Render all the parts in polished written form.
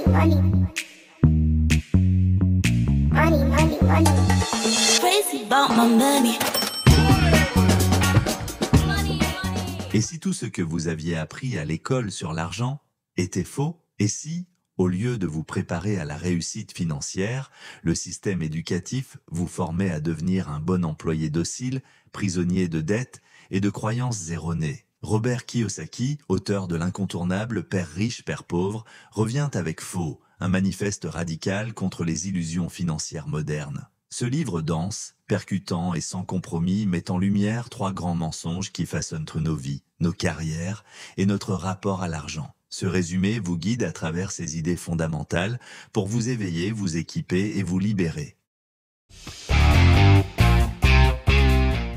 money. Money, money, money. Crazy about my money. Et si tout ce que vous aviez appris à l'école sur l'argent était faux? Et si, au lieu de vous préparer à la réussite financière, le système éducatif vous formait à devenir un bon employé docile, prisonnier de dettes et de croyances erronées? Robert Kiyosaki, auteur de l'incontournable Père riche, Père pauvre, revient avec Faux, un manifeste radical contre les illusions financières modernes. Ce livre dense, percutant et sans compromis met en lumière 3 grands mensonges qui façonnent nos vies, nos carrières et notre rapport à l'argent. Ce résumé vous guide à travers ces idées fondamentales pour vous éveiller, vous équiper et vous libérer.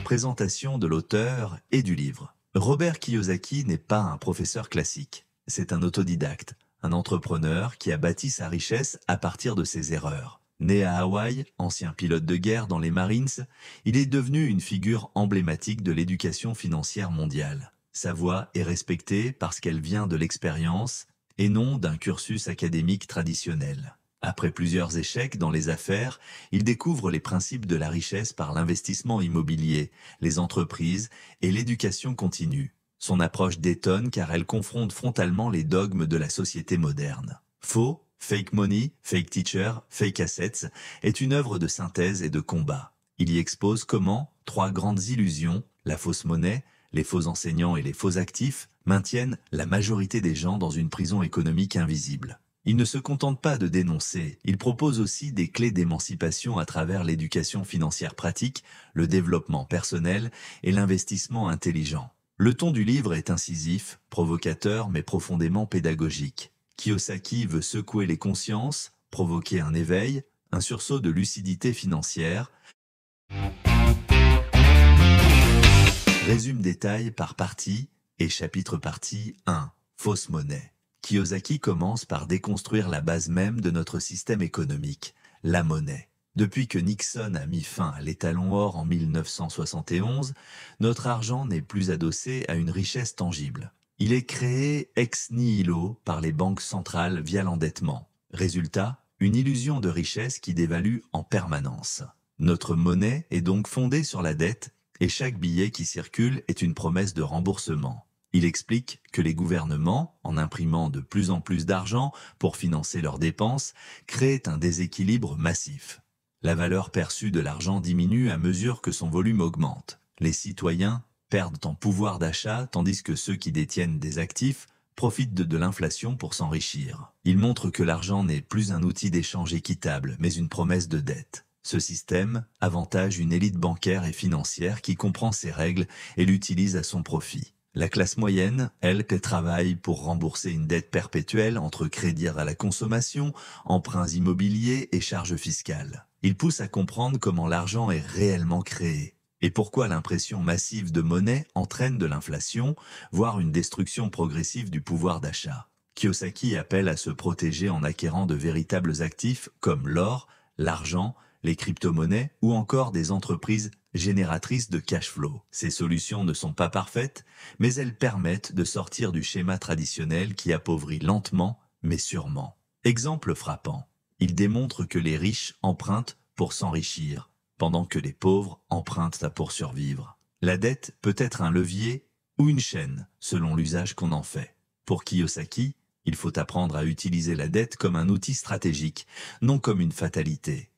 Présentation de l'auteur et du livre. Robert Kiyosaki n'est pas un professeur classique. C'est un autodidacte, un entrepreneur qui a bâti sa richesse à partir de ses erreurs. Né à Hawaï, ancien pilote de guerre dans les Marines, il est devenu une figure emblématique de l'éducation financière mondiale. Sa voix est respectée parce qu'elle vient de l'expérience et non d'un cursus académique traditionnel. Après plusieurs échecs dans les affaires, il découvre les principes de la richesse par l'investissement immobilier, les entreprises et l'éducation continue. Son approche détonne car elle confronte frontalement les dogmes de la société moderne. Faux, Fake Money, Fake Teacher, Fake Assets est une œuvre de synthèse et de combat. Il y expose comment 3 grandes illusions, la fausse monnaie, les faux enseignants et les faux actifs, maintiennent la majorité des gens dans une prison économique invisible. Il ne se contente pas de dénoncer, il propose aussi des clés d'émancipation à travers l'éducation financière pratique, le développement personnel et l'investissement intelligent. Le ton du livre est incisif, provocateur mais profondément pédagogique. Kiyosaki veut secouer les consciences, provoquer un éveil, un sursaut de lucidité financière. Résume détail par partie et chapitre partie 1. Fausse monnaie. Kiyosaki commence par déconstruire la base même de notre système économique, la monnaie. Depuis que Nixon a mis fin à l'étalon or en 1971, notre argent n'est plus adossé à une richesse tangible. Il est créé ex nihilo par les banques centrales via l'endettement. Résultat, une illusion de richesse qui dévalue en permanence. Notre monnaie est donc fondée sur la dette et chaque billet qui circule est une promesse de remboursement. Il explique que les gouvernements, en imprimant de plus en plus d'argent pour financer leurs dépenses, créent un déséquilibre massif. La valeur perçue de l'argent diminue à mesure que son volume augmente. Les citoyens perdent en pouvoir d'achat tandis que ceux qui détiennent des actifs profitent de l'inflation pour s'enrichir. Il montre que l'argent n'est plus un outil d'échange équitable, mais une promesse de dette. Ce système avantage une élite bancaire et financière qui comprend ses règles et l'utilise à son profit. La classe moyenne, elle, travaille pour rembourser une dette perpétuelle entre crédits à la consommation, emprunts immobiliers et charges fiscales. Il pousse à comprendre comment l'argent est réellement créé et pourquoi l'impression massive de monnaie entraîne de l'inflation, voire une destruction progressive du pouvoir d'achat. Kiyosaki appelle à se protéger en acquérant de véritables actifs comme l'or, l'argent, les crypto-monnaies ou encore des entreprises génératrices de cash flow. Ces solutions ne sont pas parfaites, mais elles permettent de sortir du schéma traditionnel qui appauvrit lentement, mais sûrement. Exemple frappant. Il démontre que les riches empruntent pour s'enrichir, pendant que les pauvres empruntent pour survivre. La dette peut être un levier ou une chaîne, selon l'usage qu'on en fait. Pour Kiyosaki, il faut apprendre à utiliser la dette comme un outil stratégique, non comme une fatalité.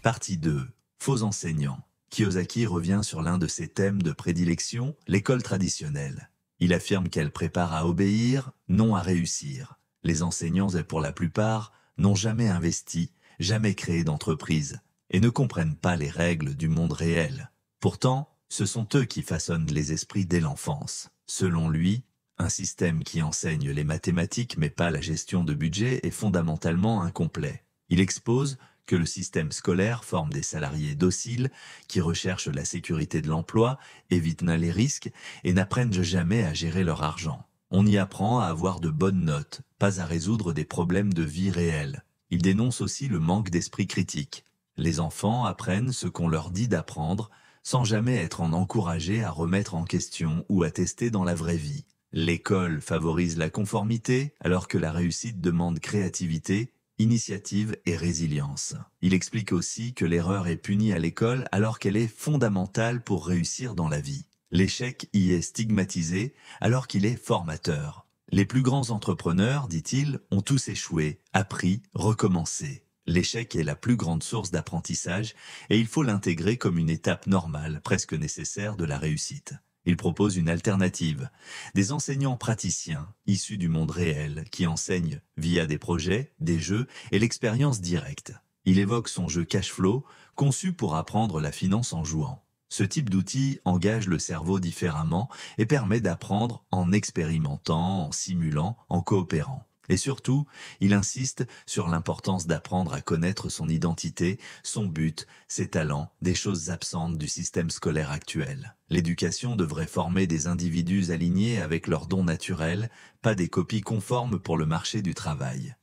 Partie 2. Faux enseignants. Kiyosaki revient sur l'un de ses thèmes de prédilection, l'école traditionnelle. Il affirme qu'elle prépare à obéir, non à réussir. Les enseignants, pour la plupart, n'ont jamais investi, jamais créé d'entreprise, et ne comprennent pas les règles du monde réel. Pourtant, ce sont eux qui façonnent les esprits dès l'enfance. Selon lui, un système qui enseigne les mathématiques mais pas la gestion de budget est fondamentalement incomplet. Il expose que le système scolaire forme des salariés dociles qui recherchent la sécurité de l'emploi, évitent les risques et n'apprennent jamais à gérer leur argent. On y apprend à avoir de bonnes notes, pas à résoudre des problèmes de vie réels. Il dénonce aussi le manque d'esprit critique. Les enfants apprennent ce qu'on leur dit d'apprendre, sans jamais être encouragés à remettre en question ou à tester dans la vraie vie. L'école favorise la conformité alors que la réussite demande créativité, initiative et résilience. Il explique aussi que l'erreur est punie à l'école alors qu'elle est fondamentale pour réussir dans la vie. L'échec y est stigmatisé alors qu'il est formateur. Les plus grands entrepreneurs, dit-il, ont tous échoué, appris, recommencé. L'échec est la plus grande source d'apprentissage et il faut l'intégrer comme une étape normale, presque nécessaire de la réussite. Il propose une alternative, des enseignants praticiens issus du monde réel qui enseignent via des projets, des jeux et l'expérience directe. Il évoque son jeu Cashflow, conçu pour apprendre la finance en jouant. Ce type d'outil engage le cerveau différemment et permet d'apprendre en expérimentant, en simulant, en coopérant. Et surtout, il insiste sur l'importance d'apprendre à connaître son identité, son but, ses talents, des choses absentes du système scolaire actuel. L'éducation devrait former des individus alignés avec leurs dons naturels, pas des copies conformes pour le marché du travail.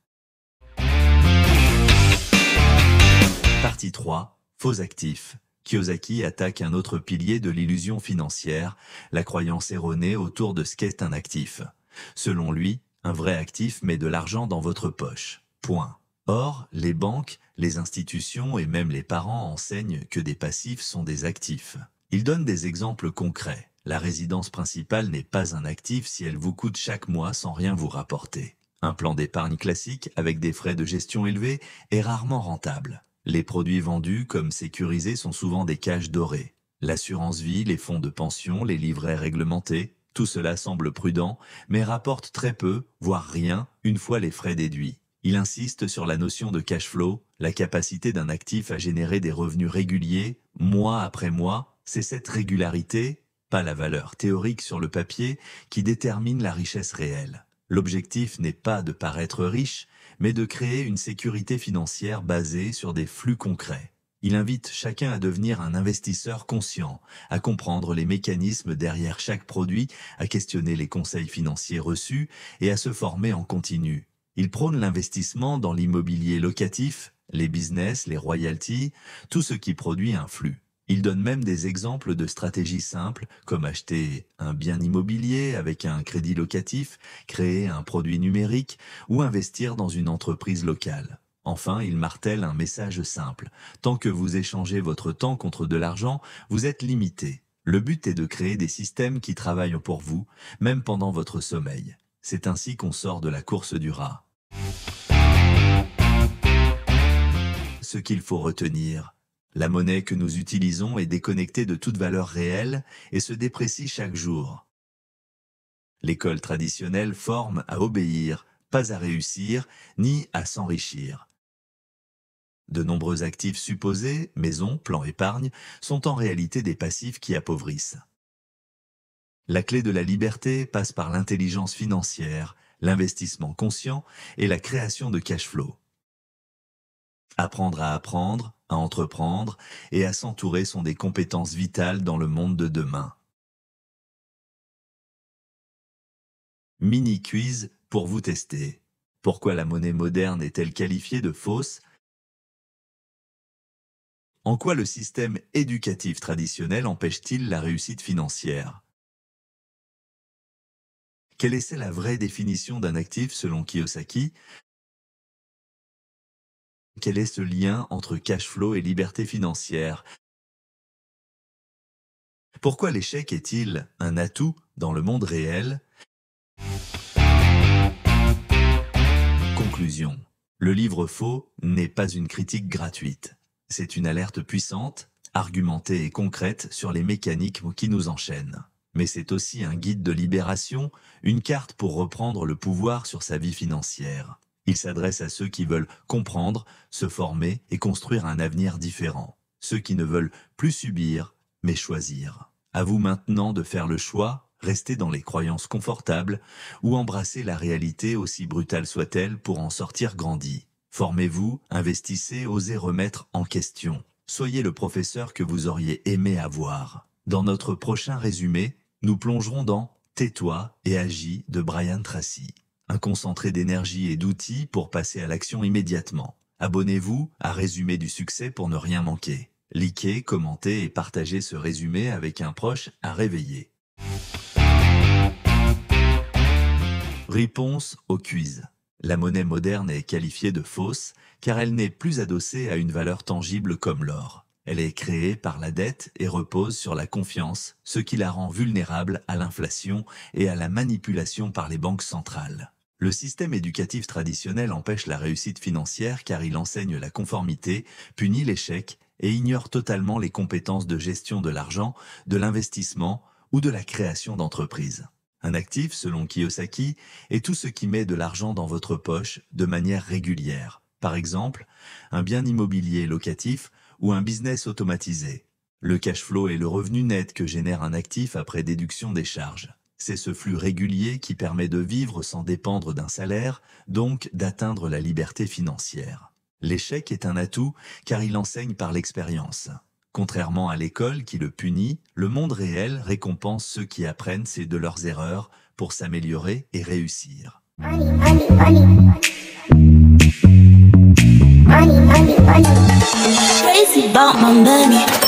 Partie 3. Faux actifs. Kiyosaki attaque un autre pilier de l'illusion financière, la croyance erronée autour de ce qu'est un actif. Selon lui, un vrai actif met de l'argent dans votre poche. Point. Or, les banques, les institutions et même les parents enseignent que des passifs sont des actifs. Il donne des exemples concrets. La résidence principale n'est pas un actif si elle vous coûte chaque mois sans rien vous rapporter. Un plan d'épargne classique avec des frais de gestion élevés est rarement rentable. Les produits vendus comme sécurisés sont souvent des cages dorées. L'assurance vie, les fonds de pension, les livrets réglementés, tout cela semble prudent, mais rapporte très peu, voire rien, une fois les frais déduits. Il insiste sur la notion de cash flow, la capacité d'un actif à générer des revenus réguliers, mois après mois. C'est cette régularité, pas la valeur théorique sur le papier, qui détermine la richesse réelle. L'objectif n'est pas de paraître riche, mais de créer une sécurité financière basée sur des flux concrets. Il invite chacun à devenir un investisseur conscient, à comprendre les mécanismes derrière chaque produit, à questionner les conseils financiers reçus et à se former en continu. Il prône l'investissement dans l'immobilier locatif, les business, les royalties, tout ce qui produit un flux. Il donne même des exemples de stratégies simples, comme acheter un bien immobilier avec un crédit locatif, créer un produit numérique ou investir dans une entreprise locale. Enfin, il martèle un message simple. Tant que vous échangez votre temps contre de l'argent, vous êtes limité. Le but est de créer des systèmes qui travaillent pour vous, même pendant votre sommeil. C'est ainsi qu'on sort de la course du rat. Ce qu'il faut retenir. La monnaie que nous utilisons est déconnectée de toute valeur réelle et se déprécie chaque jour. L'école traditionnelle forme à obéir, pas à réussir, ni à s'enrichir. De nombreux actifs supposés, maisons, plans épargne, sont en réalité des passifs qui appauvrissent. La clé de la liberté passe par l'intelligence financière, l'investissement conscient et la création de cash flow. Apprendre, à entreprendre et à s'entourer sont des compétences vitales dans le monde de demain. Mini-quiz pour vous tester. Pourquoi la monnaie moderne est-elle qualifiée de fausse ? En quoi le système éducatif traditionnel empêche-t-il la réussite financière ? Quelle est la vraie définition d'un actif selon Kiyosaki ? Quel est ce lien entre cash flow et liberté financière ? Pourquoi l'échec est-il un atout dans le monde réel ? Conclusion. Le livre faux n'est pas une critique gratuite. C'est une alerte puissante, argumentée et concrète sur les mécaniques qui nous enchaînent. Mais c'est aussi un guide de libération, une carte pour reprendre le pouvoir sur sa vie financière. Il s'adresse à ceux qui veulent comprendre, se former et construire un avenir différent. Ceux qui ne veulent plus subir, mais choisir. À vous maintenant de faire le choix, rester dans les croyances confortables ou embrasser la réalité aussi brutale soit-elle pour en sortir grandi. Formez-vous, investissez, osez remettre en question. Soyez le professeur que vous auriez aimé avoir. Dans notre prochain résumé, nous plongerons dans « Tais-toi et agis » de Brian Tracy. Un concentré d'énergie et d'outils pour passer à l'action immédiatement. Abonnez-vous à Résumé du succès pour ne rien manquer. Likez, commentez et partagez ce résumé avec un proche à réveiller. Réponse au quiz. La monnaie moderne est qualifiée de fausse car elle n'est plus adossée à une valeur tangible comme l'or. Elle est créée par la dette et repose sur la confiance, ce qui la rend vulnérable à l'inflation et à la manipulation par les banques centrales. Le système éducatif traditionnel empêche la réussite financière car il enseigne la conformité, punit l'échec et ignore totalement les compétences de gestion de l'argent, de l'investissement ou de la création d'entreprises. Un actif, selon Kiyosaki, est tout ce qui met de l'argent dans votre poche de manière régulière. Par exemple, un bien immobilier locatif ou un business automatisé. Le cash flow est le revenu net que génère un actif après déduction des charges. C'est ce flux régulier qui permet de vivre sans dépendre d'un salaire, donc d'atteindre la liberté financière. L'échec est un atout car il enseigne par l'expérience. Contrairement à l'école qui le punit, le monde réel récompense ceux qui apprennent de leurs erreurs pour s'améliorer et réussir. Crazy about my money.